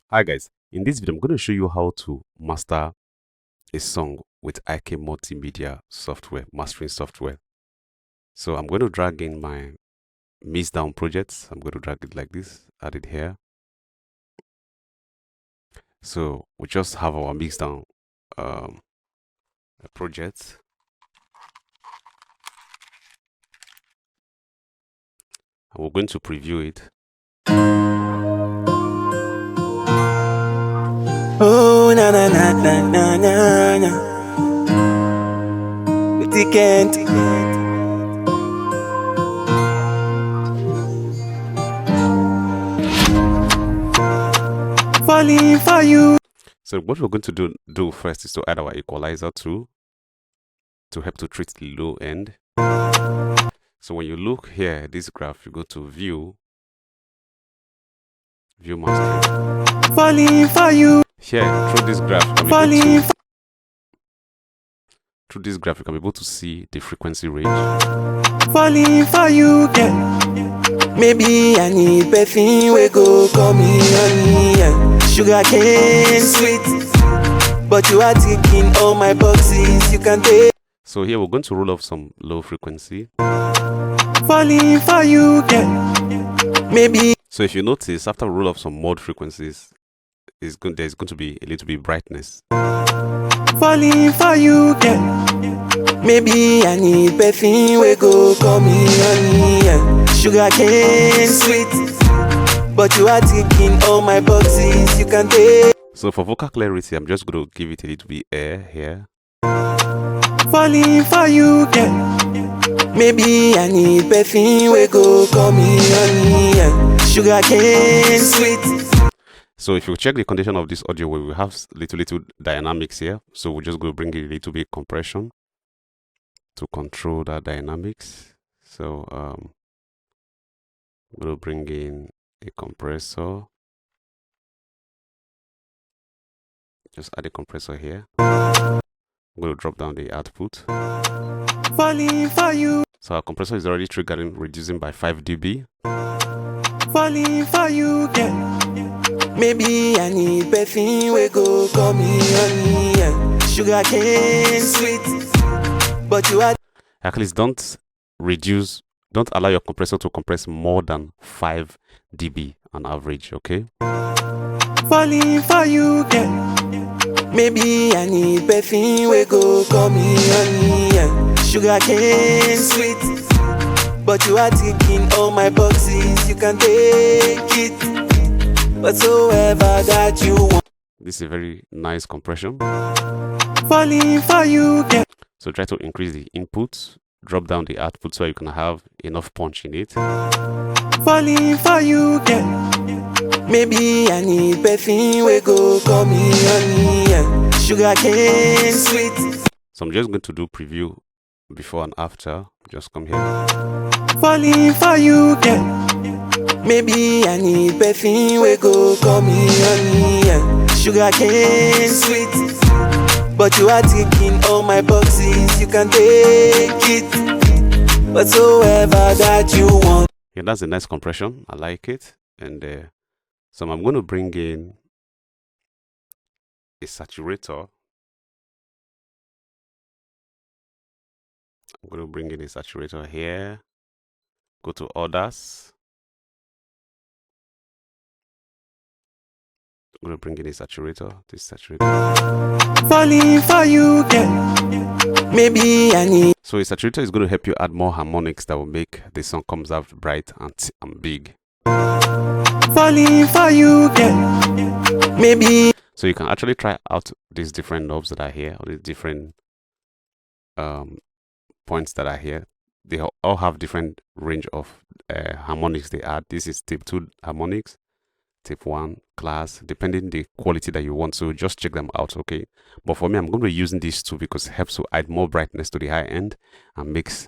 Hi guys, in this video I'm going to show you how to master a song with IK Multimedia software, mastering software. So I'm going to drag in my mix down projects. I'm going to drag it like this, add it here. So we just have our mix down project. And we're going to preview it. Oh na na na na na na na. It can't. Falling for you. So what we're going to do first is to add our equalizer to help to treat the low end. So when you look here, this graph, you go to view mastering. Falling for you. Here through this graph, you can be able to see the frequency range. Falling for you, girl. Maybe I need perfume we go call me honey. Sugar cane sweet, but you are ticking all my boxes. You can take. So here we're going to roll off some low frequency. Falling for you, girl. Maybe. So if you notice, after we roll off some mod frequencies, there's going to be a little bit brightness. Falling for you, girl. Maybe I need perfume we go call me honey. Sugar cane sweet, but you are ticking all my boxes. You can take. So for vocal clarity, I'm just going to give it a little bit air here. Falling for you, girl. Maybe I need perfume we go call me honey. Sugar cane sweet. So if you check the condition of this audio, we will have little dynamics here. So we're just going to bring in a little bit compression to control that dynamics. So I'm going to bring in a compressor. Just add a compressor here. I'm going to drop down the output. Falling for you. So our compressor is already triggering, reducing by 5 dB. Falling for you, girl. Maybe I need perfume we go call me honey. Sugar cane sweet, but you are. At least don't allow your compressor to compress more than 5 dB on average, okay? Falling for you, girl. Maybe I need perfume we go call me honey. Sugar cane sweet, but you are ticking all my boxes. You can take it whatsoever that you want. This is a very nice compression. Falling for you, girl. So try to increase the input, drop down the output so you can have enough punch in it. Falling for you, girl. Maybe I need perfume we go call me honey. Sugar cane sweet. So I'm just going to do preview before and after. Just come here. Falling for you, girl. Maybe I need perfume we go call me honey. Sugar cane sweet, but you are ticking all my boxes. You can take it whatsoever that you want. Yeah, that's a nice compression. I like it. And so I'm going to bring in a saturator. I'm going to bring in a saturator here. Go to others. I'm going to bring in a saturator. This saturator. Falling for you, girl. Maybe I need. So a saturator is going to help you add more harmonics that will make the song comes out bright and big. Falling for you, girl. Maybe. So you can actually try out these different knobs that are here, or these different points that are here. They all have different range of harmonics they add. This is type 2 harmonics, type 1 class, depending the quality that you want. So just check them out, okay? But for me, I'm going to be using these two because it helps to add more brightness to the high end and makes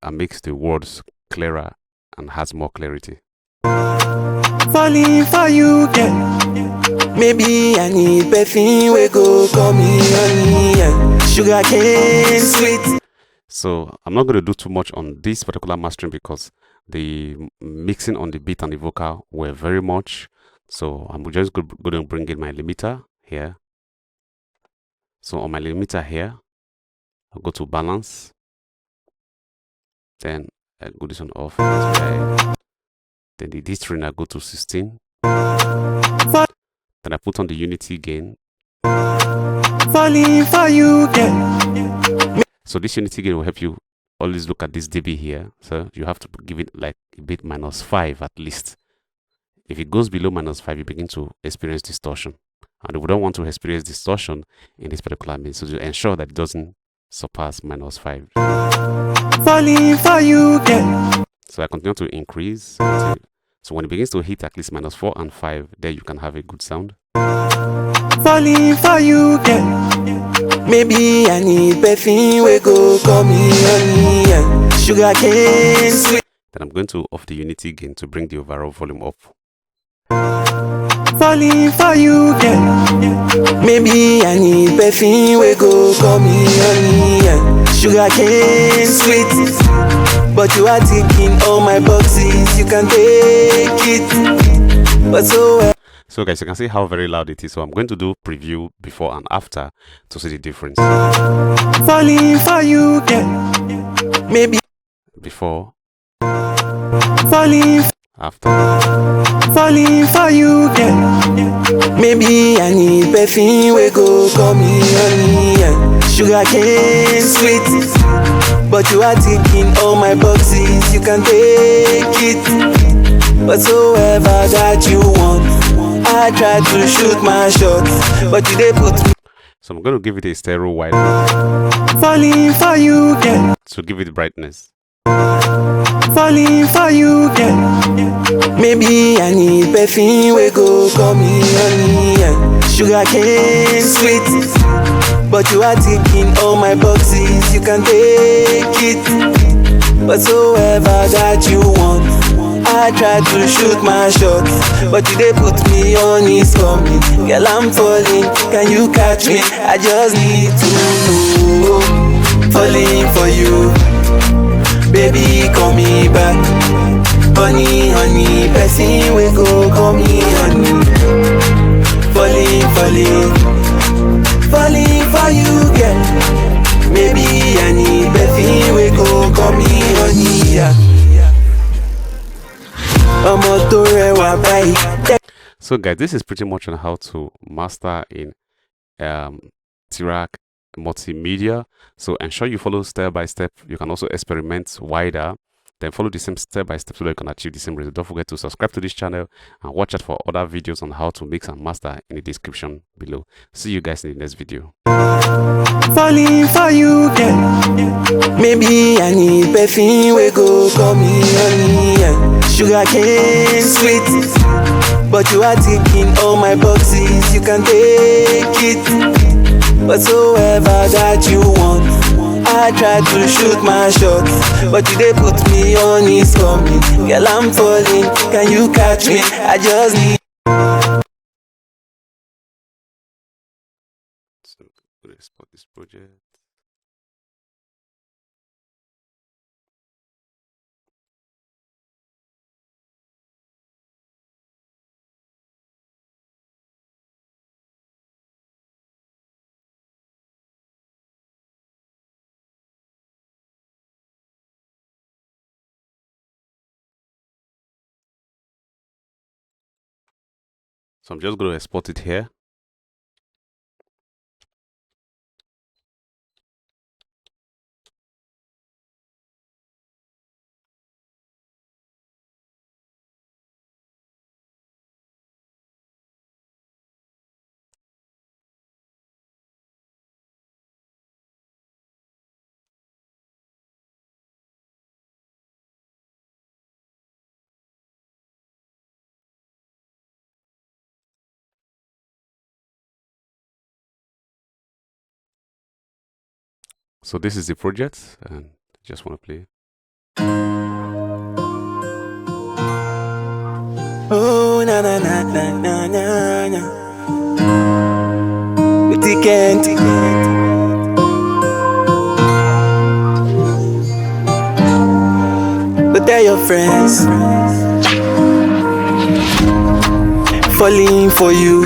the words clearer and has more clarity. Falling for you, girl. Maybe I need perfume we go call me honey. Sugar cane sweet. So I'm not going to do too much on this particular mastering because the mixing on the beat and the vocal were very much So I'm just going to bring in my limiter here. So on my limiter here, I'll go to balance. Then I go this one off. Then the distring I go to 16. Then I put on the unity gain. Falling for you, girl. So this unity gain will help you always look at this dB here. So you have to give it like a bit -5 at least. If it goes below -5, you begin to experience distortion. And we don't want to experience distortion in this particular mix. So to ensure that it doesn't surpass -5. Falling for you, girl. So I continue to increase. So when it begins to hit at least -4 and 5, there you can have a good sound. Falling for you, girl. Maybe I need perfume, we go call me honey, yeah. Sugar cane sweet. Then I'm going to off the unity gain to bring the overall volume up. Falling for you, girl. Maybe I need perfume, we go call me honey, yeah. Sugar cane sweet, but you are ticking all my boxes. You can take it, but so guys, you can see how very loud it is. So I'm going to do preview before and after to see the difference. Falling for you, girl. Maybe before, falling after. Falling for you, girl. Maybe I need perfume, we go call me honey, yeah. Sugar cane sweet, but you are ticking all my boxes. You can take it, whatsoever that you want. I try to shoot my shots, but you they put me. So I'm going to give it a stereo wide Falling for you, girl. to give it brightness. Falling for you, girl. Maybe I need perfume, we go call me honey, yeah. Sugar cane sweet, but you are ticking all my boxes. You can take it, whatsoever that you want. I try to shoot my shots, but you they put me on his coming. Girl, I'm falling, can you catch me? I just need to know. Falling for you, baby, call me back. Honey, honey, person we go call me honey. Falling, falling, falling for you, girl. Maybe I need person we go call me honey, yeah. So guys, this is pretty much on how to master in T-Rack Multimedia. So ensure you follow step by step. You can also experiment wider, then follow the same step by step so that you can achieve the same result. Don't forget to subscribe to this channel and watch out for other videos on how to mix and master in the description below. See you guys in the next video. Falling for you, girl. Maybe I need perfume, we go call me honey, yeah. Sugar cane sweet, but you are ticking all my boxes. You can take it, whatsoever that you want. I try to shoot my shots, but you they put me on his coming. Girl, I'm falling, can you catch me? I just need. So we'll export this project. So I'm just going to export it here. So this is the project, and just want to play. Oh na na na na na na na. But he can't. But they're your friends. falling for you.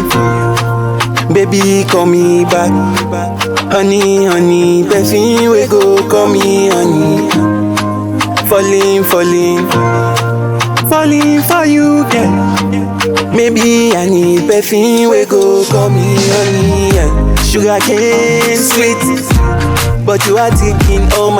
Baby, call me back. Honey, honey, perfume we go call me honey. Falling for you, yeah. Maybe I need perfume we go call me honey, yeah. Sugar cane sweet, but you are taking all my